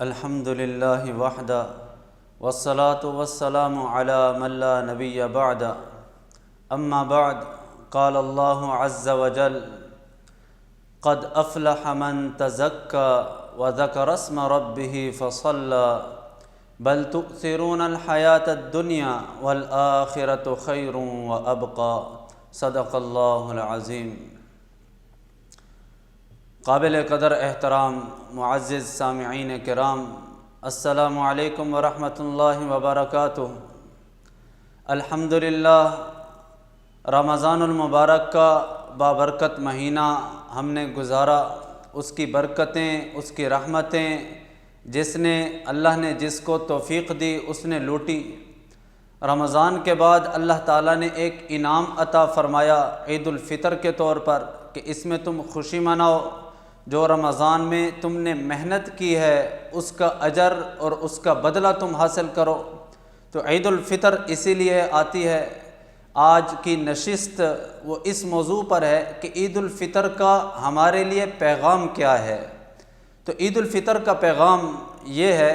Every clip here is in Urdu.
الحمد للہ وحدہ والصلاة والسلام علی من لا نبی بعد اما بعد قال اللہ عز وجل قد افلح من تزکى وذکر اسم ربہ فصلی بل تؤثرون الحیاۃ الدنیا والآخرۃ خیر وابقی صدق اللہ العظیم۔ قابل قدر احترام معزز سامعین کرام، السلام علیکم ورحمۃ اللہ وبرکاتہ۔ الحمدللہ رمضان المبارک کا بابرکت مہینہ ہم نے گزارا، اس کی برکتیں، اس کی رحمتیں جس نے اللہ نے جس کو توفیق دی اس نے لوٹی۔ رمضان کے بعد اللہ تعالیٰ نے ایک انعام عطا فرمایا عید الفطر کے طور پر کہ اس میں تم خوشی مناؤ، جو رمضان میں تم نے محنت کی ہے اس کا اجر اور اس کا بدلہ تم حاصل کرو۔ تو عید الفطر اسی لیے آتی ہے۔ آج کی نشست وہ اس موضوع پر ہے کہ عید الفطر کا ہمارے لیے پیغام کیا ہے۔ تو عید الفطر کا پیغام یہ ہے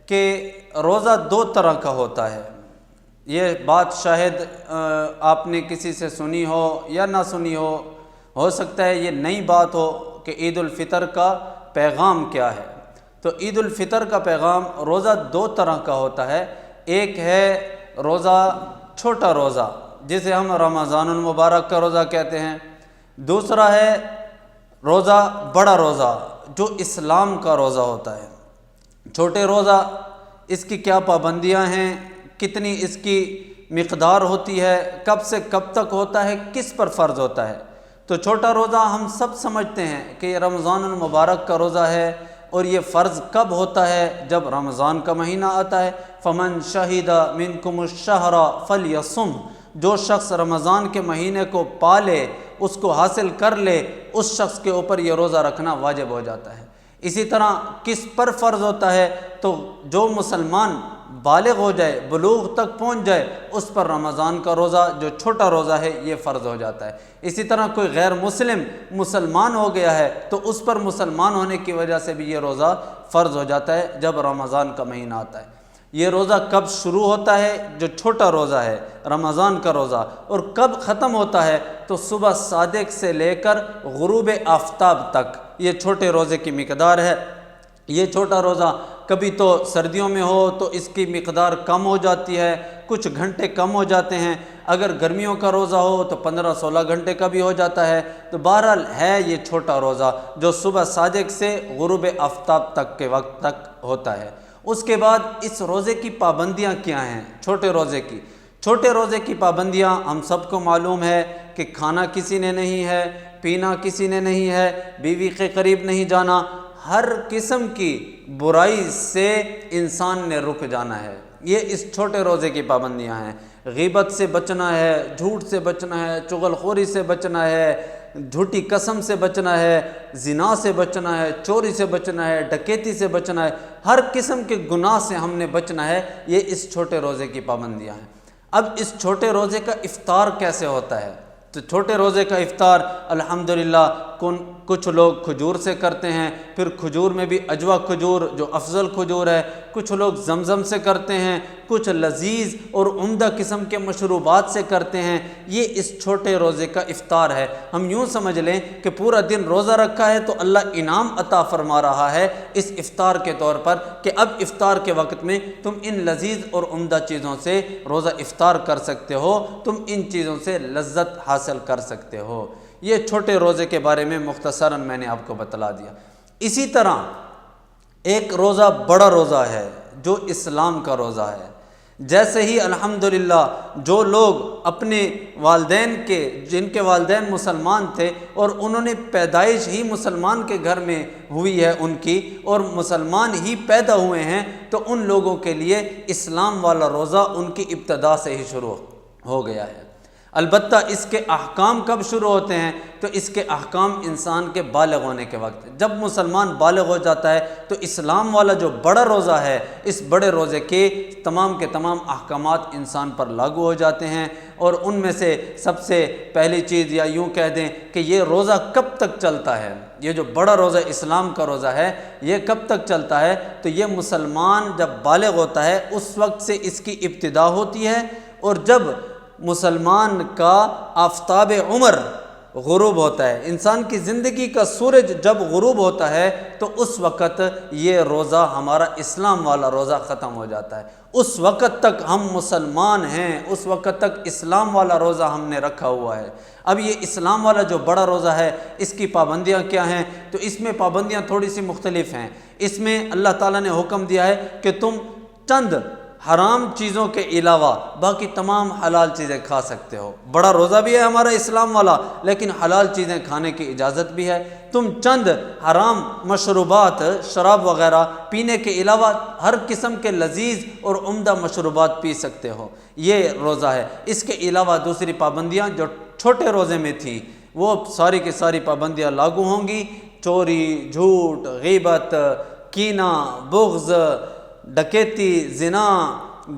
کہ روزہ دو طرح کا ہوتا ہے۔ یہ بات شاید آپ نے کسی سے سنی ہو یا نہ سنی ہو سکتا ہے یہ نئی بات ہو کہ عید الفطر کا پیغام کیا ہے۔ تو عید الفطر کا پیغام روزہ دو طرح کا ہوتا ہے۔ ایک ہے روزہ چھوٹا روزہ جسے ہم رمضان المبارک کا روزہ کہتے ہیں، دوسرا ہے روزہ بڑا روزہ جو اسلام کا روزہ ہوتا ہے۔ چھوٹے روزہ اس کی کیا پابندیاں ہیں، کتنی اس کی مقدار ہوتی ہے، کب سے کب تک ہوتا ہے، کس پر فرض ہوتا ہے۔ تو چھوٹا روزہ ہم سب سمجھتے ہیں کہ یہ رمضان المبارک کا روزہ ہے، اور یہ فرض کب ہوتا ہے؟ جب رمضان کا مہینہ آتا ہے۔ فمن شہد منکم الشہر فلیصم، جو شخص رمضان کے مہینے کو پالے، اس کو حاصل کر لے، اس شخص کے اوپر یہ روزہ رکھنا واجب ہو جاتا ہے۔ اسی طرح کس پر فرض ہوتا ہے؟ تو جو مسلمان بالغ ہو جائے، بلوغ تک پہنچ جائے، اس پر رمضان کا روزہ جو چھوٹا روزہ ہے یہ فرض ہو جاتا ہے۔ اسی طرح کوئی غیر مسلم مسلمان ہو گیا ہے تو اس پر مسلمان ہونے کی وجہ سے بھی یہ روزہ فرض ہو جاتا ہے جب رمضان کا مہینہ آتا ہے۔ یہ روزہ کب شروع ہوتا ہے؟ جو چھوٹا روزہ ہے رمضان کا روزہ، اور کب ختم ہوتا ہے؟ تو صبح صادق سے لے کر غروب آفتاب تک یہ چھوٹے روزے کی مقدار ہے۔ یہ چھوٹا روزہ کبھی تو سردیوں میں ہو تو اس کی مقدار کم ہو جاتی ہے، کچھ گھنٹے کم ہو جاتے ہیں۔ اگر گرمیوں کا روزہ ہو تو 15-16 گھنٹے کا بھی ہو جاتا ہے۔ تو بہرحال ہے یہ چھوٹا روزہ جو صبح صادق سے غروب آفتاب تک کے وقت تک ہوتا ہے۔ اس کے بعد اس روزے کی پابندیاں کیا ہیں؟ چھوٹے روزے کی پابندیاں ہم سب کو معلوم ہے کہ کھانا کسی نے نہیں ہے، پینا کسی نے نہیں ہے، بیوی کے قریب نہیں جانا، ہر قسم کی برائی سے انسان نے رک جانا ہے۔ یہ اس چھوٹے روزے کی پابندیاں ہیں۔ غیبت سے بچنا ہے، جھوٹ سے بچنا ہے، چغل خوری سے بچنا ہے، جھوٹی قسم سے بچنا ہے، زنا سے بچنا ہے، چوری سے بچنا ہے، ڈکیتی سے بچنا ہے، ہر قسم کے گناہ سے ہم نے بچنا ہے۔ یہ اس چھوٹے روزے کی پابندیاں ہیں۔ اب اس چھوٹے روزے کا افطار کیسے ہوتا ہے؟ تو چھوٹے روزے کا افطار الحمدللہ کچھ لوگ کھجور سے کرتے ہیں، پھر کھجور میں بھی اجوا کھجور جو افضل کھجور ہے، کچھ لوگ زمزم سے کرتے ہیں، کچھ لذیذ اور عمدہ قسم کے مشروبات سے کرتے ہیں۔ یہ اس چھوٹے روزے کا افطار ہے۔ ہم یوں سمجھ لیں کہ پورا دن روزہ رکھا ہے تو اللہ انعام عطا فرما رہا ہے اس افطار کے طور پر کہ اب افطار کے وقت میں تم ان لذیذ اور عمدہ چیزوں سے روزہ افطار کر سکتے ہو، تم ان چیزوں سے لذت حاصل کر سکتے ہو۔ یہ چھوٹے روزے کے بارے میں مختصراً میں نے آپ کو بتلا دیا۔ اسی طرح ایک روزہ بڑا روزہ ہے جو اسلام کا روزہ ہے۔ جیسے ہی الحمدللہ جو لوگ اپنے والدین کے جن کے والدین مسلمان تھے اور انہوں نے پیدائش ہی مسلمان کے گھر میں ہوئی ہے ان کی، اور مسلمان ہی پیدا ہوئے ہیں، تو ان لوگوں کے لیے اسلام والا روزہ ان کی ابتدا سے ہی شروع ہو گیا ہے۔ البتہ اس کے احکام کب شروع ہوتے ہیں؟ تو اس کے احکام انسان کے بالغ ہونے کے وقت، جب مسلمان بالغ ہو جاتا ہے تو اسلام والا جو بڑا روزہ ہے، اس بڑے روزے کے تمام احکامات انسان پر لاگو ہو جاتے ہیں۔ اور ان میں سے سب سے پہلی چیز، یا یوں کہہ دیں کہ یہ روزہ کب تک چلتا ہے، یہ جو بڑا روزہ اسلام کا روزہ ہے یہ کب تک چلتا ہے؟ تو یہ مسلمان جب بالغ ہوتا ہے اس وقت سے اس کی ابتدا ہوتی ہے، اور جب مسلمان کا آفتاب عمر غروب ہوتا ہے، انسان کی زندگی کا سورج جب غروب ہوتا ہے تو اس وقت یہ روزہ ہمارا اسلام والا روزہ ختم ہو جاتا ہے۔ اس وقت تک ہم مسلمان ہیں، اس وقت تک اسلام والا روزہ ہم نے رکھا ہوا ہے۔ اب یہ اسلام والا جو بڑا روزہ ہے اس کی پابندیاں کیا ہیں؟ تو اس میں پابندیاں تھوڑی سی مختلف ہیں۔ اس میں اللہ تعالیٰ نے حکم دیا ہے کہ تم چند حرام چیزوں کے علاوہ باقی تمام حلال چیزیں کھا سکتے ہو۔ بڑا روزہ بھی ہے ہمارا اسلام والا، لیکن حلال چیزیں کھانے کی اجازت بھی ہے۔ تم چند حرام مشروبات، شراب وغیرہ پینے کے علاوہ ہر قسم کے لذیذ اور عمدہ مشروبات پی سکتے ہو، یہ روزہ ہے۔ اس کے علاوہ دوسری پابندیاں جو چھوٹے روزے میں تھیں وہ ساری کی ساری پابندیاں لاگو ہوں گی۔ چوری، جھوٹ، غیبت، کینہ، بغض، ڈکیتی، زنا،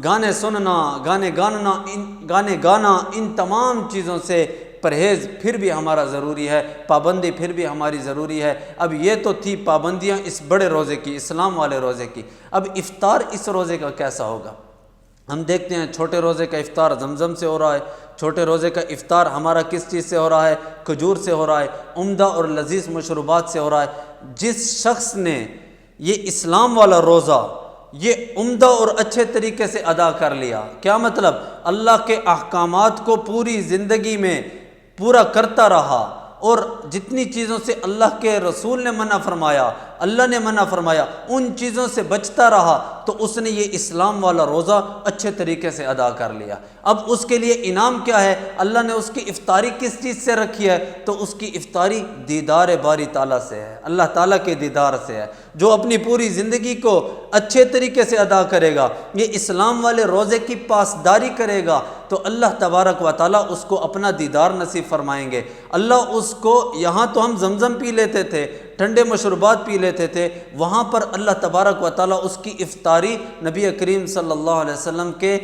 گانے سننا، گانے گانا، ان تمام چیزوں سے پرہیز پھر بھی ہمارا ضروری ہے، پابندی پھر بھی ہماری ضروری ہے۔ اب یہ تو تھی پابندیاں اس بڑے روزے کی، اسلام والے روزے کی۔ اب افطار اس روزے کا کیسا ہوگا؟ ہم دیکھتے ہیں چھوٹے روزے کا افطار زمزم سے ہو رہا ہے، چھوٹے روزے کا افطار ہمارا کس چیز سے ہو رہا ہے؟ کھجور سے ہو رہا ہے، عمدہ اور لذیذ مشروبات سے ہو رہا ہے۔ جس شخص نے یہ اسلام والا روزہ یہ عمدہ اور اچھے طریقے سے ادا کر لیا، کیا مطلب؟ اللہ کے احکامات کو پوری زندگی میں پورا کرتا رہا، اور جتنی چیزوں سے اللہ کے رسول نے منع فرمایا، اللہ نے منع فرمایا، ان چیزوں سے بچتا رہا، تو اس نے یہ اسلام والا روزہ اچھے طریقے سے ادا کر لیا۔ اب اس کے لیے انعام کیا ہے؟ اللہ نے اس کی افطاری کس چیز سے رکھی ہے؟ تو اس کی افطاری دیدار باری تعالیٰ سے ہے، اللہ تعالیٰ کے دیدار سے ہے۔ جو اپنی پوری زندگی کو اچھے طریقے سے ادا کرے گا، یہ اسلام والے روزے کی پاسداری کرے گا، تو اللہ تبارک و تعالیٰ اس کو اپنا دیدار نصیب فرمائیں گے۔ اللہ اس کو، یہاں تو ہم زمزم پی لیتے تھے، ٹھنڈے مشروبات پی لیتے تھے، وہاں پر اللہ تبارک و تعالیٰ اس کی افطاری نبی کریم صلی اللہ علیہ وسلم کے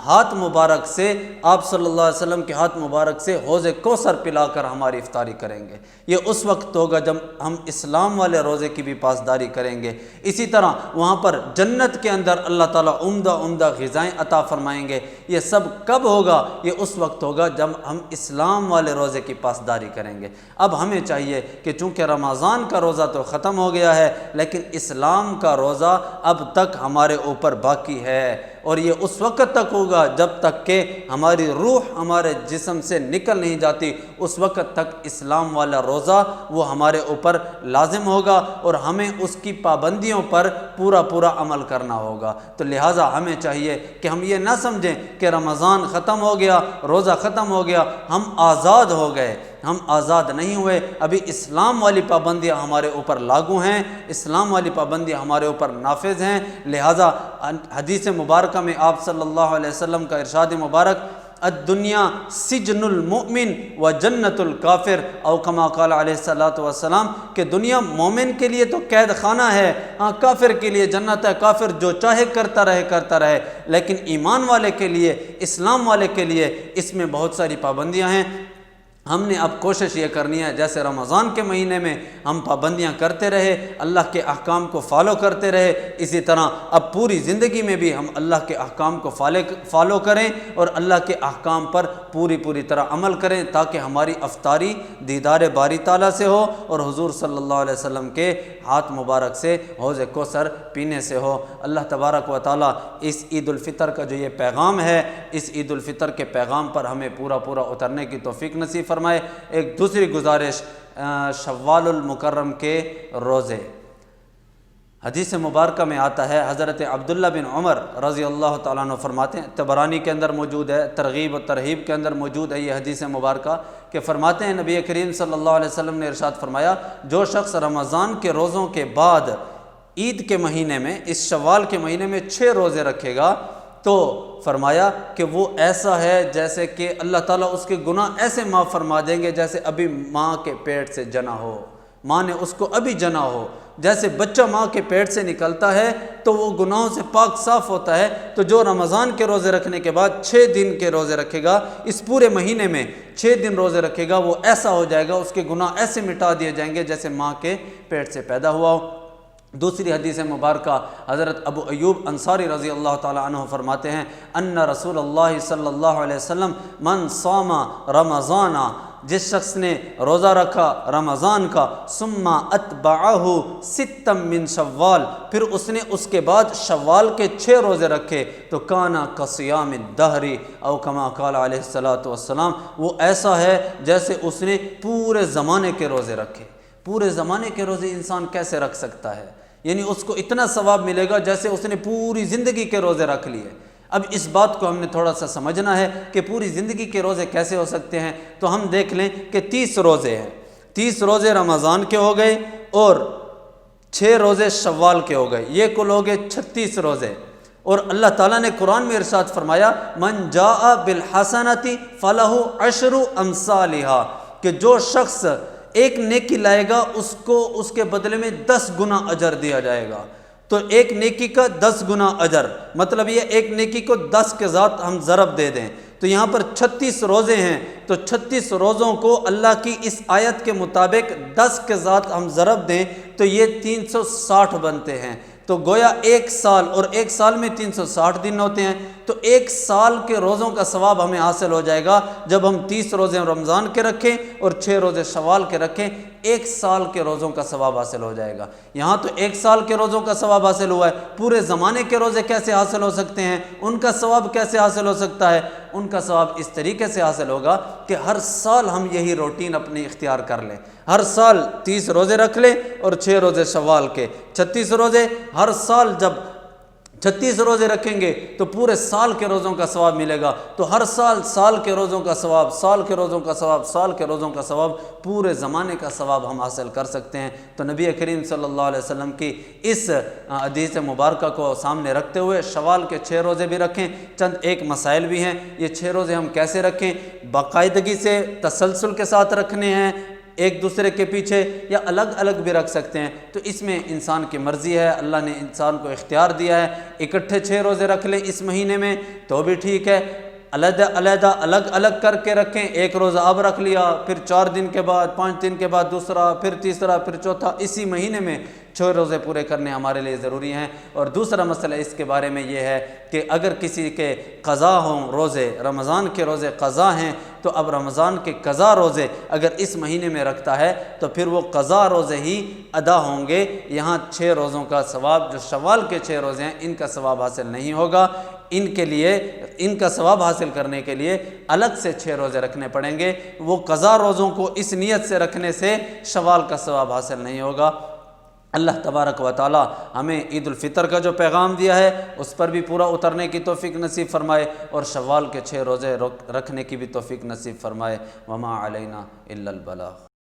ہاتھ مبارک سے، آپ صلی اللہ علیہ وسلم کے ہاتھ مبارک سے حوض کوثر پلا کر ہماری افطاری کریں گے۔ یہ اس وقت ہوگا جب ہم اسلام والے روزے کی بھی پاسداری کریں گے۔ اسی طرح وہاں پر جنت کے اندر اللہ تعالیٰ عمدہ غذائیں عطا فرمائیں گے۔ یہ سب کب ہوگا؟ یہ اس وقت ہوگا جب ہم اسلام والے روزے کی پاسداری کریں گے۔ اب ہمیں چاہیے کہ چونکہ رمضان کا روزہ تو ختم ہو گیا ہے، لیکن اسلام کا روزہ اب تک ہمارے اوپر باقی ہے، اور یہ اس وقت تک ہوگا جب تک کہ ہماری روح ہمارے جسم سے نکل نہیں جاتی، اس وقت تک اسلام والا روزہ وہ ہمارے اوپر لازم ہوگا، اور ہمیں اس کی پابندیوں پر پورا عمل کرنا ہوگا۔ تو لہٰذا ہمیں چاہیے کہ ہم یہ نہ سمجھیں کہ رمضان ختم ہو گیا، روزہ ختم ہو گیا، ہم آزاد ہو گئے۔ ہم آزاد نہیں ہوئے، ابھی اسلام والی پابندیاں ہمارے اوپر لاگو ہیں، اسلام والی پابندیاں ہمارے اوپر نافذ ہیں۔ لہٰذا حدیث مبارکہ میں آپ صلی اللہ علیہ وسلم کا ارشاد مبارک، الدنیا سجن المؤمن و جنت الکافر، او کما قال علیہ الصلوۃ والسلام، کہ دنیا مومن کے لیے تو قید خانہ ہے، ہاں کافر کے لیے جنت ہے، کافر جو چاہے کرتا رہے، لیکن ایمان والے کے لیے، اسلام والے کے لیے اس میں بہت ساری پابندیاں ہیں۔ ہم نے اب کوشش یہ کرنی ہے جیسے رمضان کے مہینے میں ہم پابندیاں کرتے رہے، اللہ کے احکام کو فالو کرتے رہے، اسی طرح اب پوری زندگی میں بھی ہم اللہ کے احکام کو فالو کریں اور اللہ کے احکام پر پوری طرح عمل کریں، تاکہ ہماری افطاری دیدار باری تعالیٰ سے ہو اور حضور صلی اللہ علیہ وسلم کے ہاتھ مبارک سے حوض کوثر پینے سے ہو۔ اللہ تبارک و تعالیٰ اس عید الفطر کا جو یہ پیغام ہے، اس عید الفطر کے پیغام پر ہمیں پورا اترنے کی توفیق نصیب فرمائے۔ ایک دوسری گزارش، شوال المکرم کے روزے، حدیث مبارکہ میں آتا ہے، حضرت عبداللہ بن عمر رضی اللہ تعالیٰ عنہ فرماتے ہیں، طبرانی کے اندر موجود ہے، ترغیب و ترہیب کے اندر موجود ہے یہ حدیث مبارکہ، کہ فرماتے ہیں نبی کریم صلی اللہ علیہ وسلم نے ارشاد فرمایا، جو شخص رمضان کے روزوں کے بعد عید کے مہینے میں، اس شوال کے مہینے میں 6 روزے رکھے گا، تو فرمایا کہ وہ ایسا ہے جیسے کہ اللہ تعالیٰ اس کے گناہ ایسے معاف فرما دیں گے جیسے ابھی ماں کے پیٹ سے جنا ہو، ماں نے اس کو ابھی جنا ہو۔ جیسے بچہ ماں کے پیٹ سے نکلتا ہے تو وہ گناہوں سے پاک صاف ہوتا ہے، تو جو رمضان کے روزے رکھنے کے بعد 6 دن کے روزے رکھے گا، اس پورے مہینے میں 6 دن روزے رکھے گا، وہ ایسا ہو جائے گا، اس کے گناہ ایسے مٹا دیے جائیں گے جیسے ماں کے پیٹ سے پیدا ہوا ہو۔ دوسری حدیث مبارکہ حضرت ابو ایوب انصاری رضی اللہ تعالیٰ عنہ فرماتے ہیں ان رسول اللہ صلی اللہ علیہ وسلم من صام رمضان، جس شخص نے روزہ رکھا رمضان کا، ثم اتبعہ ستا من شوال، پھر اس نے اس کے بعد شوال کے 6 روزے رکھے، تو کانا کصیام الدہر او کما قال علیہ الصلوۃ والسلام، وہ ایسا ہے جیسے اس نے پورے زمانے کے روزے رکھے۔ پورے زمانے کے روزے انسان کیسے رکھ سکتا ہے؟ یعنی اس کو اتنا ثواب ملے گا جیسے اس نے پوری زندگی کے روزے رکھ لیے۔ اب اس بات کو ہم نے تھوڑا سا سمجھنا ہے کہ پوری زندگی کے روزے کیسے ہو سکتے ہیں، تو ہم دیکھ لیں کہ 30 روزے ہیں، 30 روزے رمضان کے ہو گئے اور 6 روزے شوال کے ہو گئے، یہ کل ہو گئے 36 روزے۔ اور اللہ تعالیٰ نے قرآن میں ارشاد فرمایا من جاء بالحسنۃ فلہ عشر امثالھا، کہ جو شخص ایک نیکی لائے گا اس کو اس کے بدلے میں 10 گنا اجر دیا جائے گا۔ تو ایک نیکی کا 10 گنا اجر، مطلب یہ ایک نیکی کو 10 کے ذات ہم ضرب دے دیں، تو یہاں پر 36 روزے ہیں، تو 36 روزوں کو اللہ کی اس آیت کے مطابق 10 کے ذات ہم ضرب دیں تو یہ 360 بنتے ہیں۔ تو گویا 1 سال، اور 1 سال میں 360 دن ہوتے ہیں، تو 1 سال کے روزوں کا ثواب ہمیں حاصل ہو جائے گا جب ہم 30 روزے رمضان کے رکھیں اور 6 روزے شوال کے رکھیں، 1 سال کے روزوں کا ثواب حاصل ہو جائے گا۔ یہاں تو 1 سال کے روزوں کا ثواب حاصل ہوا ہے، پورے زمانے کے روزے کیسے حاصل ہو سکتے ہیں، ان کا ثواب کیسے حاصل ہو سکتا ہے؟ ان کا ثواب اس طریقے سے حاصل ہوگا کہ ہر سال ہم یہی روٹین اپنی اختیار کر لیں، ہر سال 30 روزے رکھ لیں اور 6 روزے شوال کے، 36 روزے۔ ہر سال جب 36 روزے رکھیں گے تو پورے سال کے روزوں کا ثواب ملے گا، تو ہر سال سال کے روزوں کا ثواب، سال کے روزوں کا ثواب، سال کے روزوں کا ثواب، پورے زمانے کا ثواب ہم حاصل کر سکتے ہیں۔ تو نبی کریم صلی اللہ علیہ وسلم کی اس حدیث مبارکہ کو سامنے رکھتے ہوئے شوال کے 6 روزے بھی رکھیں۔ چند ایک مسائل بھی ہیں، یہ 6 روزے ہم کیسے رکھیں؟ باقاعدگی سے تسلسل کے ساتھ رکھنے ہیں ایک دوسرے کے پیچھے، یا الگ الگ بھی رکھ سکتے ہیں، تو اس میں انسان کی مرضی ہے، اللہ نے انسان کو اختیار دیا ہے۔ اکٹھے 6 روزے رکھ لیں اس مہینے میں تو بھی ٹھیک ہے، علیحدہ علیحدہ الگ الگ کر کے رکھیں، ایک روزہ اب رکھ لیا، پھر 4 دن کے بعد، 5 دن کے بعد دوسرا، پھر تیسرا، پھر چوتھا، اسی مہینے میں 6 روزے پورے کرنے ہمارے لیے ضروری ہیں۔ اور دوسرا مسئلہ اس کے بارے میں یہ ہے کہ اگر کسی کے قضا ہوں روزے، رمضان کے روزے قضا ہیں، تو اب رمضان کے قضا روزے اگر اس مہینے میں رکھتا ہے تو پھر وہ قضا روزے ہی ادا ہوں گے، یہاں 6 روزوں کا ثواب جو شوال کے 6 روزے ہیں ان کا ثواب حاصل نہیں ہوگا۔ ان کے لیے، ان کا ثواب حاصل کرنے کے لیے الگ سے 6 روزے رکھنے پڑیں گے، وہ قضا روزوں کو اس نیت سے رکھنے سے شوال کا ثواب حاصل نہیں ہوگا۔ اللہ تبارک و تعالی ہمیں عید الفطر کا جو پیغام دیا ہے اس پر بھی پورا اترنے کی توفیق نصیب فرمائے، اور شوال کے 6 روزے رکھنے کی بھی توفیق نصیب فرمائے۔ وما علینا الا البلاغ۔